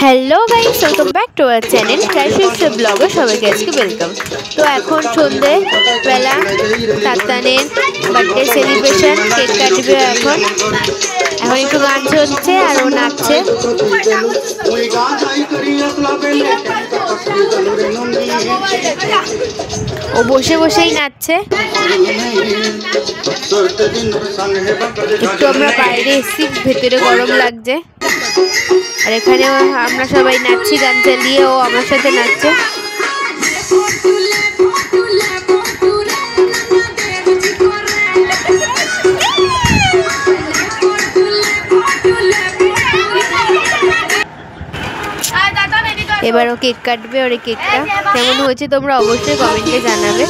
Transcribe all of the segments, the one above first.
Hello guys, welcome back to our channel crisis ব্লগে সবাইকে আজকে ওয়েলকাম। তো এখন সন্ধ্যেবেলা তাতানের বার্থডে সেলিব্রেশন, কেক কাটবে। এখন একটু গান চলছে আর ও নাচছে। ও বসে বসেই নাচছে। একটু আমরা বাইরে এসেছি, ভেতরে গরম লাগছে। আর এখানে আমরা সবাই নাচছি, গান চালিয়ে ও আমার সাথে নাচছে। এবার ও কেক কাটবে। ওর এই কেকটা কেমন হয়েছে তোমরা অবশ্যই কমেন্টে জানাবে।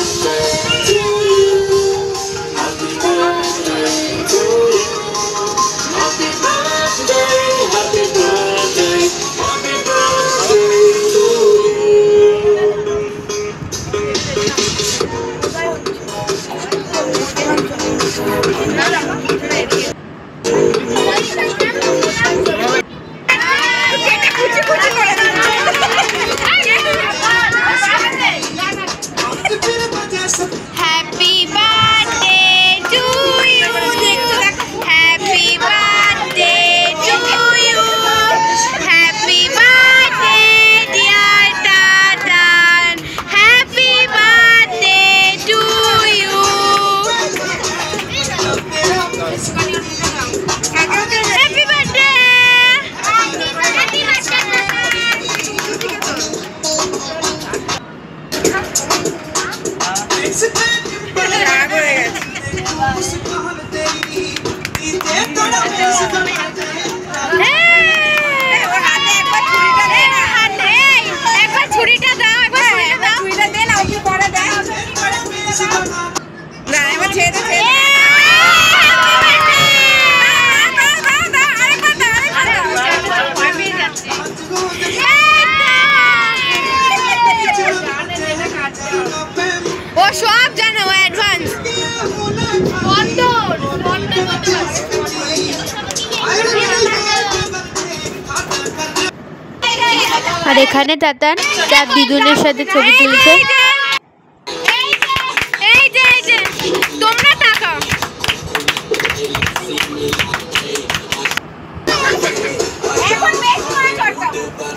আর এখানে তাতান তার দিদুনের সাথে ছবি তুলছে।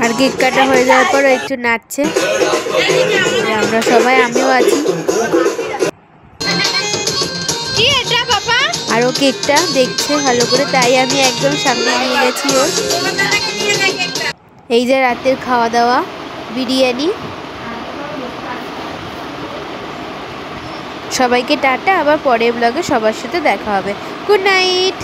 আর কেক কাটা হয়ে যাওয়ার পর একটু নাচছে। আমরা সবাই, আমিও আছি। আর ও কেকটা দেখছে ভালো করে, তাই আমি একদম সামনে নিয়ে গেছি ওর। এই যে রাতের খাওয়া দাওয়া, বিরিয়ানি। সবাইকে টাটা, আবার পরের ব্লগে সবার সাথে দেখা হবে। Good night.